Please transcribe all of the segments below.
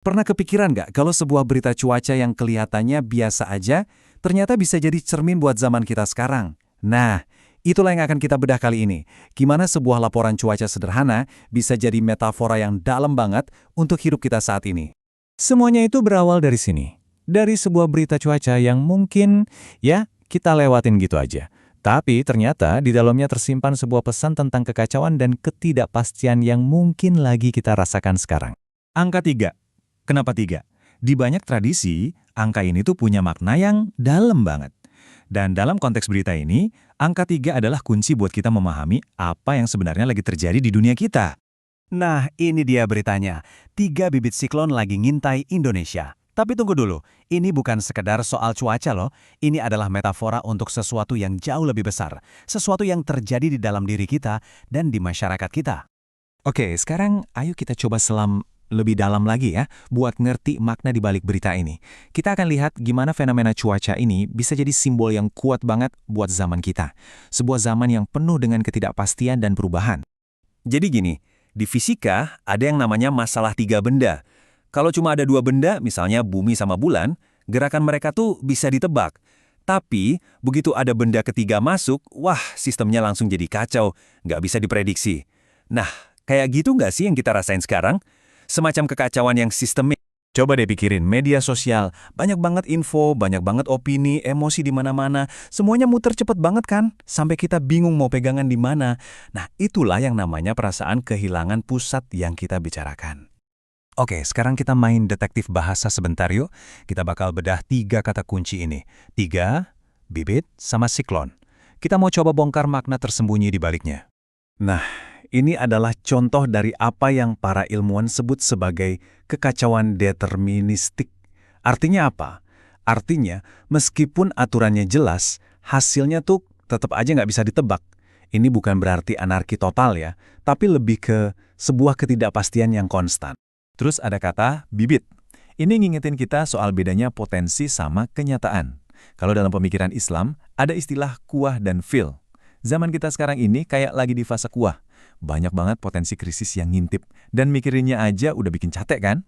Pernah kepikiran nggak kalau sebuah berita cuaca yang kelihatannya biasa aja, ternyata bisa jadi cermin buat zaman kita sekarang? Nah, itulah yang akan kita bedah kali ini. Gimana sebuah laporan cuaca sederhana bisa jadi metafora yang dalam banget untuk hidup kita saat ini. Semuanya itu berawal dari sini. Dari sebuah berita cuaca yang mungkin, ya, kita lewatin gitu aja. Tapi ternyata di dalamnya tersimpan sebuah pesan tentang kekacauan dan ketidakpastian yang mungkin lagi kita rasakan sekarang. Angka 3. Kenapa 3? Di banyak tradisi, angka ini tuh punya makna yang dalam banget. Dan dalam konteks berita ini, angka 3 adalah kunci buat kita memahami apa yang sebenarnya lagi terjadi di dunia kita. Nah, ini dia beritanya. 3 bibit siklon lagi ngintai Indonesia. Tapi tunggu dulu, ini bukan sekedar soal cuaca loh. Ini adalah metafora untuk sesuatu yang jauh lebih besar. Sesuatu yang terjadi di dalam diri kita dan di masyarakat kita. Oke, sekarang ayo kita coba selam lebih dalam lagi ya, buat ngerti makna di balik berita ini. Kita akan lihat gimana fenomena cuaca ini bisa jadi simbol yang kuat banget buat zaman kita. Sebuah zaman yang penuh dengan ketidakpastian dan perubahan. Jadi gini, di fisika ada yang namanya masalah 3 benda. Kalau cuma ada 2 benda, misalnya bumi sama bulan, gerakan mereka tuh bisa ditebak. Tapi, begitu ada benda ketiga masuk, wah, sistemnya langsung jadi kacau, nggak bisa diprediksi. Nah, kayak gitu nggak sih yang kita rasain sekarang? Semacam kekacauan yang sistemik. Coba deh pikirin, media sosial, banyak banget info, banyak banget opini, emosi di mana-mana, semuanya muter cepet banget kan? Sampai kita bingung mau pegangan di mana. Nah, itulah yang namanya perasaan kehilangan pusat yang kita bicarakan. Oke, sekarang kita main detektif bahasa sebentar yuk. Kita bakal bedah 3 kata kunci ini. 3, bibit, sama siklon. Kita mau coba bongkar makna tersembunyi di baliknya. Nah, ini adalah contoh dari apa yang para ilmuwan sebut sebagai kekacauan deterministik. Artinya apa? Artinya, meskipun aturannya jelas, hasilnya tuh tetap aja nggak bisa ditebak. Ini bukan berarti anarki total ya, tapi lebih ke sebuah ketidakpastian yang konstan. Terus ada kata bibit. Ini ngingetin kita soal bedanya potensi sama kenyataan. Kalau dalam pemikiran Islam, ada istilah kuah dan fil. Zaman kita sekarang ini kayak lagi di fase kuah. Banyak banget potensi krisis yang ngintip, dan mikirinnya aja udah bikin capek kan?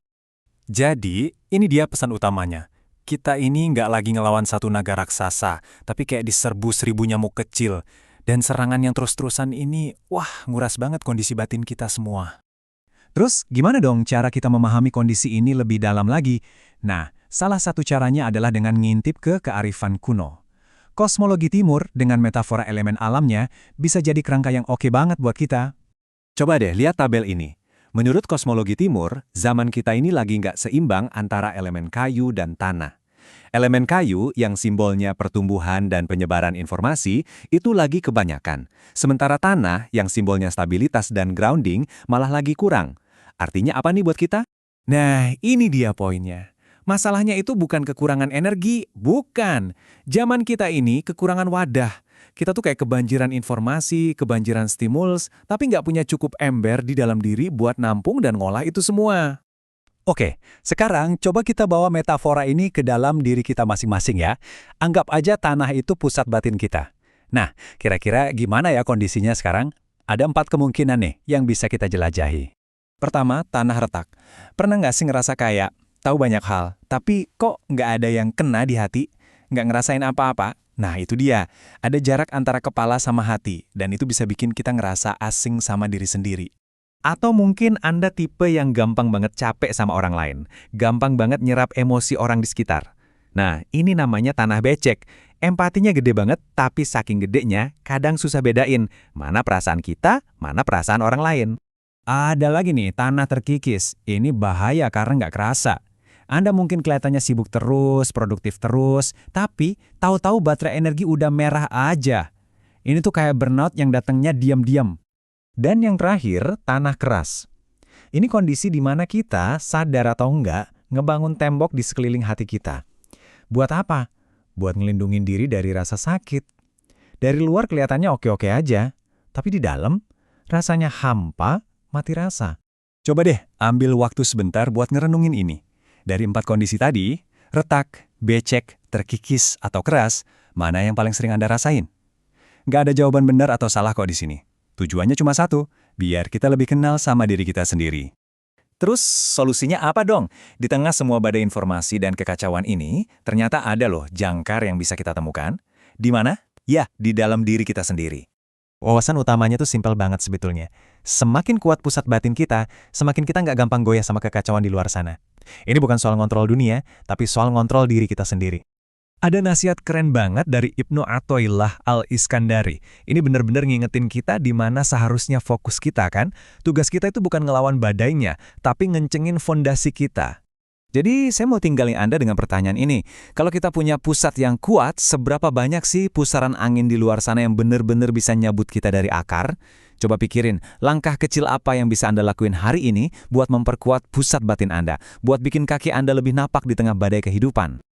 Jadi, ini dia pesan utamanya. Kita ini nggak lagi ngelawan satu naga raksasa, tapi kayak diserbu 1000 nyamuk kecil. Dan serangan yang terus-terusan ini, wah, nguras banget kondisi batin kita semua. Terus, gimana dong cara kita memahami kondisi ini lebih dalam lagi? Nah, salah satu caranya adalah dengan ngintip ke kearifan kuno. Kosmologi timur dengan metafora elemen alamnya bisa jadi kerangka yang oke banget buat kita. Coba deh lihat tabel ini. Menurut kosmologi timur, zaman kita ini lagi nggak seimbang antara elemen kayu dan tanah. Elemen kayu yang simbolnya pertumbuhan dan penyebaran informasi itu lagi kebanyakan. Sementara tanah yang simbolnya stabilitas dan grounding malah lagi kurang. Artinya apa nih buat kita? Nah, ini dia poinnya. Masalahnya itu bukan kekurangan energi, bukan. Zaman kita ini kekurangan wadah. Kita tuh kayak kebanjiran informasi, kebanjiran stimulus, tapi nggak punya cukup ember di dalam diri buat nampung dan ngolah itu semua. Oke, sekarang coba kita bawa metafora ini ke dalam diri kita masing-masing ya. Anggap aja tanah itu pusat batin kita. Nah, kira-kira gimana ya kondisinya sekarang? Ada 4 kemungkinan nih yang bisa kita jelajahi. Pertama, tanah retak. Pernah nggak sih ngerasa kayak tahu banyak hal, tapi kok nggak ada yang kena di hati? Nggak ngerasain apa-apa? Nah, itu dia. Ada jarak antara kepala sama hati, dan itu bisa bikin kita ngerasa asing sama diri sendiri. Atau mungkin Anda tipe yang gampang banget capek sama orang lain, gampang banget nyerap emosi orang di sekitar. Nah, ini namanya tanah becek. Empatinya gede banget, tapi saking gedenya, kadang susah bedain mana perasaan kita, mana perasaan orang lain. Ada lagi nih, tanah terkikis. Ini bahaya karena nggak kerasa. Anda mungkin kelihatannya sibuk terus, produktif terus, tapi tahu-tahu baterai energi udah merah aja. Ini tuh kayak burnout yang datangnya diam-diam. Dan yang terakhir, tanah keras. Ini kondisi di mana kita, sadar atau enggak, ngebangun tembok di sekeliling hati kita. Buat apa? Buat ngelindungin diri dari rasa sakit. Dari luar kelihatannya oke-oke aja, tapi di dalam rasanya hampa, mati rasa. Coba deh ambil waktu sebentar buat ngerenungin ini. Dari 4 kondisi tadi, retak, becek, terkikis, atau keras, mana yang paling sering Anda rasain? Nggak ada jawaban benar atau salah kok di sini. Tujuannya cuma satu, biar kita lebih kenal sama diri kita sendiri. Terus solusinya apa dong? Di tengah semua badai informasi dan kekacauan ini, ternyata ada loh jangkar yang bisa kita temukan. Di mana? Ya, di dalam diri kita sendiri. Wawasan utamanya tuh simpel banget sebetulnya. Semakin kuat pusat batin kita, semakin kita nggak gampang goyah sama kekacauan di luar sana. Ini bukan soal ngontrol dunia, tapi soal ngontrol diri kita sendiri. Ada nasihat keren banget dari Ibnu Athaillah Al-Iskandari. Ini benar-benar ngingetin kita di mana seharusnya fokus kita kan? Tugas kita itu bukan ngelawan badainya, tapi ngencengin fondasi kita. Jadi saya mau tinggalin Anda dengan pertanyaan ini. Kalau kita punya pusat yang kuat, seberapa banyak sih pusaran angin di luar sana yang benar-benar bisa nyabut kita dari akar? Coba pikirin, langkah kecil apa yang bisa Anda lakuin hari ini buat memperkuat pusat batin Anda, buat bikin kaki Anda lebih napak di tengah badai kehidupan.